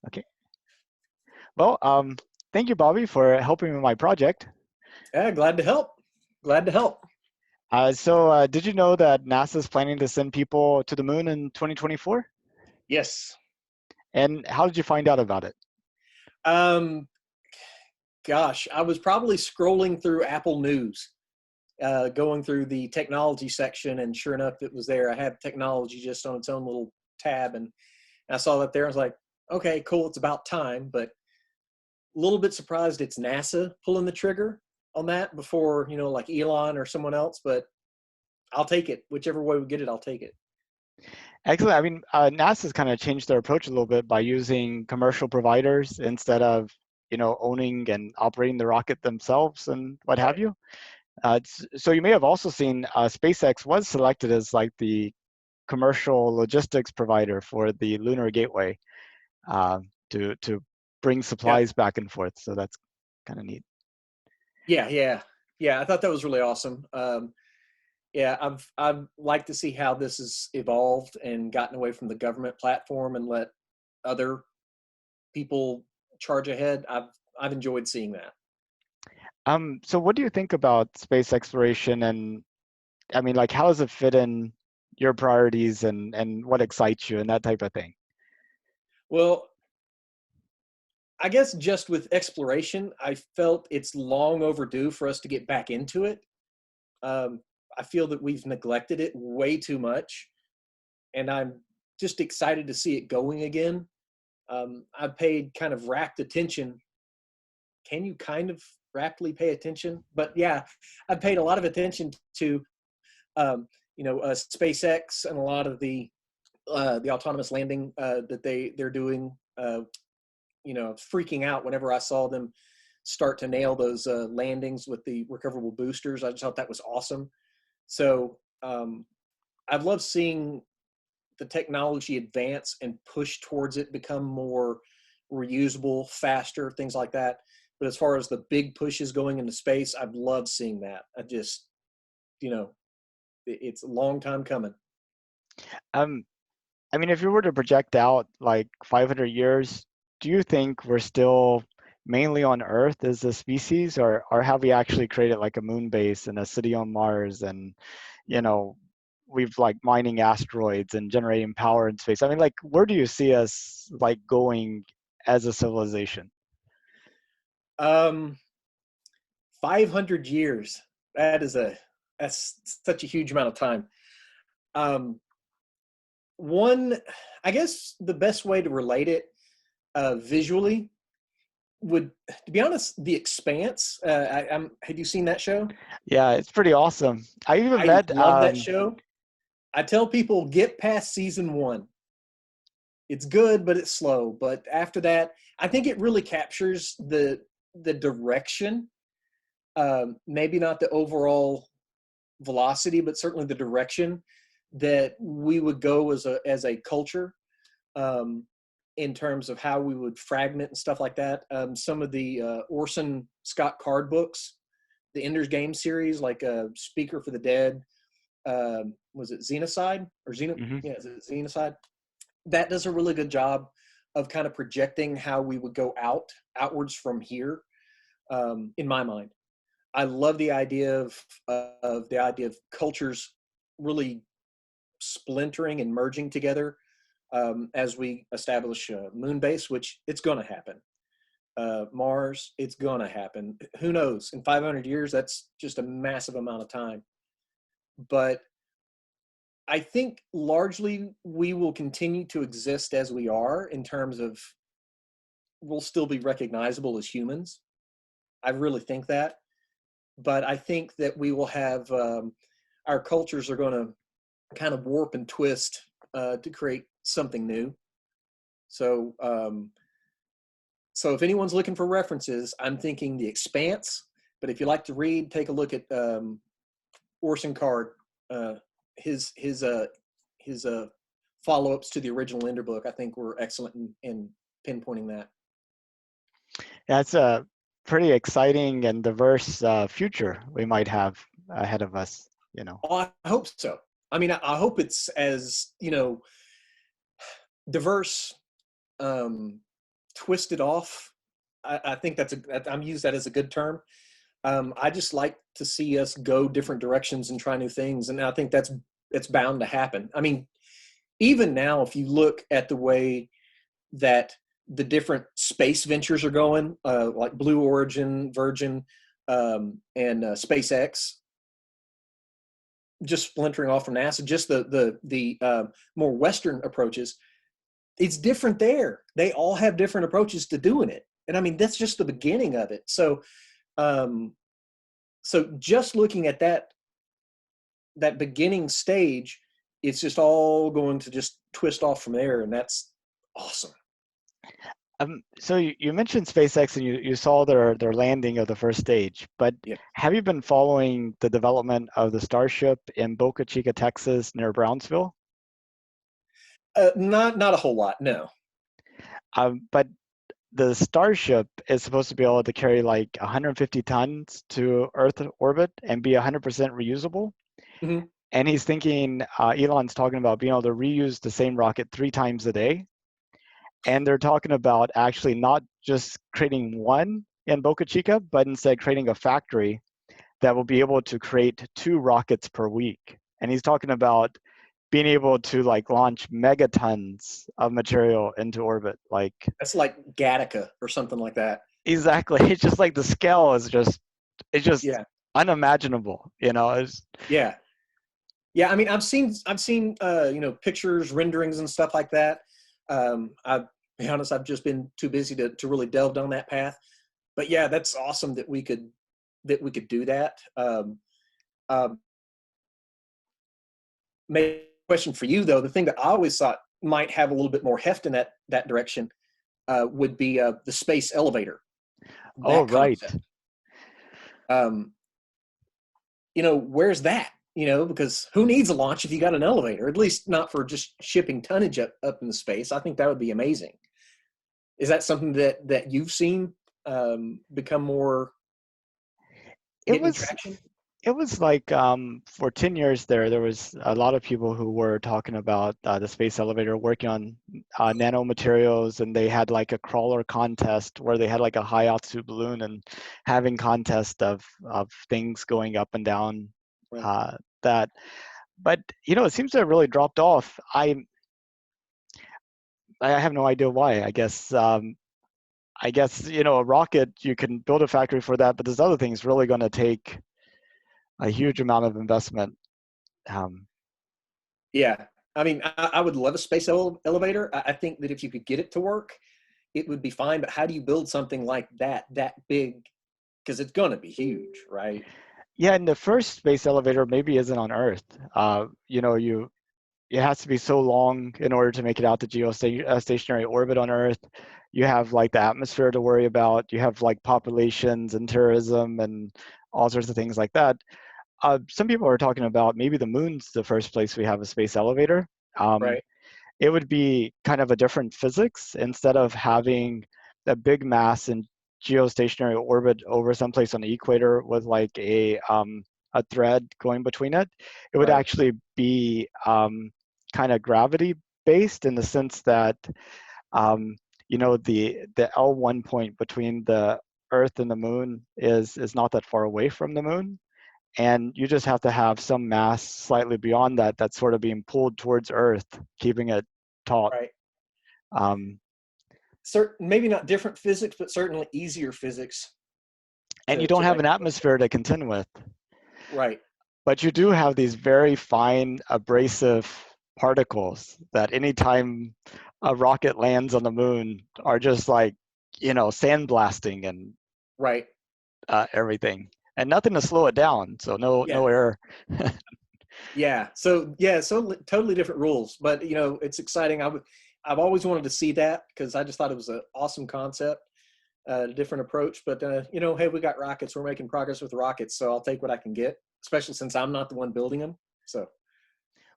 Okay. Well, thank you, Bobby, for helping with my project. Yeah, glad to help. Glad to help. Did you know that NASA is planning to send people to the moon in 2024? Yes. And how did you find out about it? Um, Gosh, I was probably scrolling through Apple News, going through the technology section, and sure enough, it was there. I had technology just on its own little tab, and I saw that there. I was like, okay, cool. It's about time, but a little bit surprised it's NASA pulling the trigger on that before, like Elon or someone else, but I'll take it. Whichever way we get it, I'll take it. Excellent. I mean, NASA's kind of changed their approach a little bit by using commercial providers instead of, owning and operating the rocket themselves and what have Right. you. So you may have also seen SpaceX was selected as like the commercial logistics provider for the Lunar Gateway to bring Yeah. supplies back and forth. So that's kind of neat. Yeah. Yeah. Yeah. I thought that was really awesome. Yeah, I've liked to see how this has evolved and gotten away from the government platform and let other people charge ahead. I've enjoyed seeing that. So what do you think about space exploration and I mean, like, how does it fit in your priorities and what excites you and that type of thing? Well, I guess just with exploration, I felt it's long overdue for us to get back into it. Um, I feel that we've neglected it way too much, and I'm just excited to see it going again. I've paid kind of rapt attention. Can you kind of raptly pay attention? But yeah, I've paid a lot of attention to SpaceX and a lot of the autonomous landing that they're doing. Freaking out whenever I saw them start to nail those landings with the recoverable boosters. I just thought that was awesome. So I've loved seeing the technology advance and push towards it become more reusable, faster, things like that. But as far as the big pushes going into space, I've loved seeing that. I just, you know, it's a long time coming. Um, I mean, if you were to project out like 500 years, do you think we're still mainly on Earth as a species, or have we actually created like a moon base and a city on Mars, and you know, we've like mining asteroids and generating power in space? I mean, like, where do you see us like going as a civilization? Um, 500 years. That is that's such a huge amount of time. Um, one, I guess the best way to relate it visually would, to be honest, The Expanse. Have you seen that show? Yeah, it's pretty awesome. I even I met love that show. I tell people get past season one. It's good, but it's slow. But after that, I think it really captures the direction. Maybe not the overall velocity, but certainly the direction that we would go as a culture, um, in terms of how we would fragment and stuff like that. Some of the Orson Scott Card books, the Ender's Game series, like Speaker for the Dead, was it Xenocide or Xeno? hmm Yeah, is it Xenocide? That does a really good job of kind of projecting how we would go outwards from here. In my mind, I love the idea of cultures really splintering and merging together, as we establish moon base, which it's going to happen. Mars, it's going to happen. Who knows? In 500 years, that's just a massive amount of time. But I think largely we will continue to exist as we are in terms of we'll still be recognizable as humans. I really think that. But I think that we will have our cultures are going to kind of warp and twist to create something new. So, so if anyone's looking for references, I'm thinking The Expanse. But if you like to read, take a look at Orson Card, uh, his his uh, his follow-ups to the original Ender book. I think were excellent in pinpointing that. Yeah, it's a pretty exciting and diverse future we might have ahead of us, you know. Oh, I hope so. I mean, I hope it's as diverse. Um, twisted off. I think I'm use that as a good term. I just like to see us go different directions and try new things, and I think it's bound to happen. I mean, even now, if you look at the way that the different space ventures are going, like Blue Origin, Virgin, and SpaceX, just splintering off from NASA, just the more Western approaches, it's different there. They all have different approaches to doing it, and I mean that's just the beginning of it. Um, so just looking at that beginning stage, it's just all going to just twist off from there, and that's awesome. So you mentioned SpaceX and you saw their landing of the first stage, but Yeah. have you been following the development of the Starship in Boca Chica, Texas, near Brownsville? Not a whole lot, no. But the Starship is supposed to be able to carry like 150 tons to Earth orbit and be 100% reusable. Hmm. And he's thinking, Elon's talking about being able to reuse the same rocket 3 times a day. And they're talking about actually not just creating one in Boca Chica, but instead creating a factory that will be able to create 2 rockets per week. And he's talking about being able to like launch megatons of material into orbit. Like That's like Gattaca or something like that. exactly, it's just like the scale is just it's just Yeah, unimaginable. It's, yeah, yeah. I mean, I've seen pictures, renderings, and stuff like that. I'll be honest, I've just been too busy to really delve down that path. But yeah, that's awesome that we could do that. Um, Maybe question for you though, the thing that I always thought might have a little bit more heft in that direction would be the space elevator. oh That right. concept. Um, where's that? Because who needs a launch if you got an elevator? At least not for just shipping tonnage up into space. I think that would be amazing. Is that something that you've seen become more It getting was traction? it was like for 10 years there was a lot of people who were talking about the space elevator working on nanomaterials, and they had like a crawler contest where they had like a high altitude balloon and having contest of things going up and down Right. uh, that. But it seems to have really dropped off. I have no idea why. I guess a rocket, you can build a factory for that, but this other thing is really going to take a huge amount of investment. um, Yeah. I mean, I would love a space elevator. I think that if you could get it to work, it would be fine. But how do you build something like that big? Because it's going to be huge, right? Yeah, and the first space elevator maybe isn't on Earth. It has to be so long in order to make it out to geostationary orbit on Earth. You have like the atmosphere to worry about. You have like populations and tourism and all sorts of things like that. Some people are talking about maybe the moon's the first place we have a space elevator. Um, Right. it would be kind of a different physics. Instead of having a big mass in geostationary orbit over someplace on the equator with like a thread going between it, it would Right. actually be kind of gravity based in the sense that um, the L1 point between the Earth and the moon is not that far away from the moon, and you just have to have some mass slightly beyond that that's sort of being pulled towards Earth, keeping it taut. Right. Um, Maybe not different physics, but certainly easier physics and you to don't have write an code with. atmosphere to contend with, Right. but you do have these very fine abrasive particles that anytime a rocket lands on the moon are just like, sandblasting and Right. everything, and nothing to slow it down. So Yeah. no air. So totally different rules, but it's exciting. I've always wanted to see that because I just thought it was an awesome concept, different approach. But hey, we got rockets. We're making progress with rockets, so I'll take what I can get, especially since I'm not the one building them. So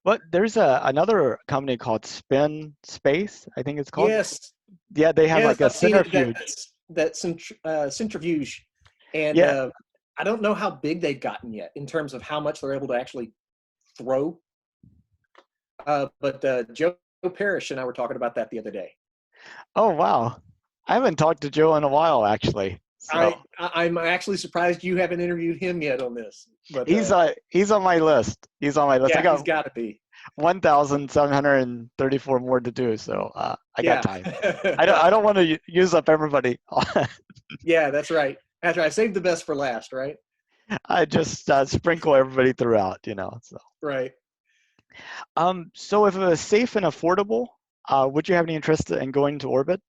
But there's another company called Spin Space, I think it's called. yes, Yeah, they have yes, like a I've seen it. centrifuge. Centrifuge, and Yeah. I don't know how big they've gotten yet in terms of how much they're able to actually throw. But Joe Parrish and I were talking about that the other day. Oh wow. I haven't talked to Joe in a while, actually. So I'm actually surprised you haven't interviewed him yet on this. But he's on my list. He's on my list. I yeah, he's got got to be. 1,734 more to do, so I got Yeah. time. I don't want to use up everybody. Yeah, that's right. That's right. Save the best for last, right? I just sprinkle everybody throughout, you know. So Right. so if it was safe and affordable, would you have any interest in going to orbit?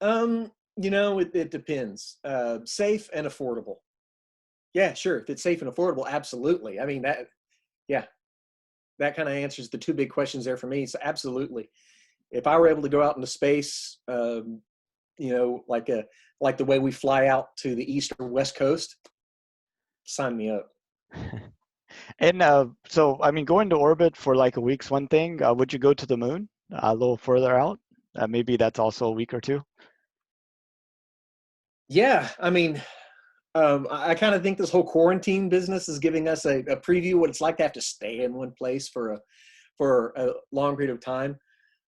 It depends. Safe and affordable. Yeah, sure. If it's safe and affordable, absolutely. I mean yeah, that kind of answers the two big questions there for me. So absolutely. If I were able to go out into space, like the way we fly out to the east or west coast, sign me up. And so, I mean, going to orbit for like a week's one thing. Would you go to the moon a little further out? Maybe that's also a week or two. Yeah, I mean, I kind of think this whole quarantine business is giving us a preview what it's like to have to stay in one place for a long period of time.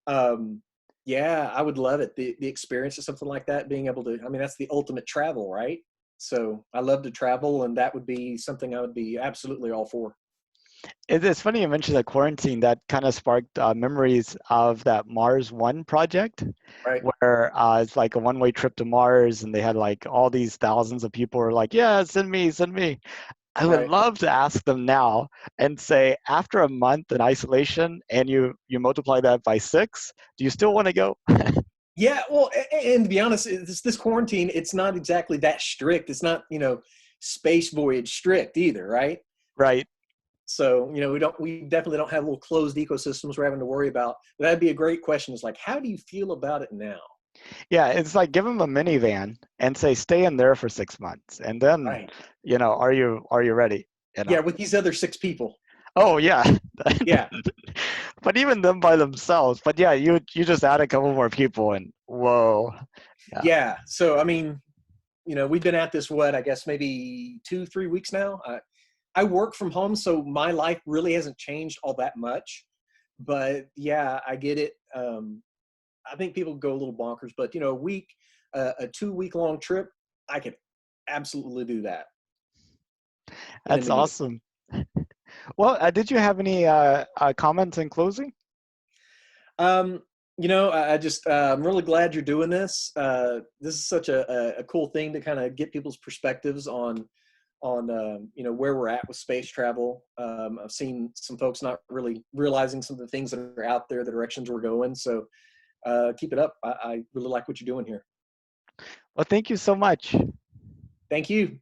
Um, yeah, I would love it. The experience of something like that, being able to. I mean, that's the ultimate travel, right? So I love to travel, and that would be something I would be absolutely all for. It's funny you mentioned that quarantine. That kind of sparked memories of that Mars One project, Right, where it's like a one-way trip to Mars, and they had like all these thousands of people were like, "Yeah, send me, send me." I would right. love to ask them now and say, after a month in isolation, and you multiply that by 6, do you still want to go? Yeah, well, and to be honest, this quarantine, it's not exactly that strict. It's not, space voyage strict either, right? Right. So, we definitely don't have little closed ecosystems we're having to worry about. But that'd be a great question. Is like, how do you feel about it now? Yeah, it's like give them a minivan and say stay in there for 6 months, and then, Right. are you ready? You Yeah, know. with these other six people. Oh yeah. Yeah. But even them by themselves. But yeah, you just add a couple more people and whoa. Yeah. Yeah. So, I mean, we've been at this, what, I guess maybe 2, 3 weeks now. I work from home, so my life really hasn't changed all that much. But yeah, I get it. I think people go a little bonkers, but a week, a 2 week long trip, I could absolutely do that in That's a minute. awesome. Well, did you have any comments in closing? Um, I just I'm really glad you're doing this. This is such a cool thing to kind of get people's perspectives on where we're at with space travel. I've seen some folks not really realizing some of the things that are out there, the directions we're going. So keep it up. I really like what you're doing here. Well, thank you so much. Thank you.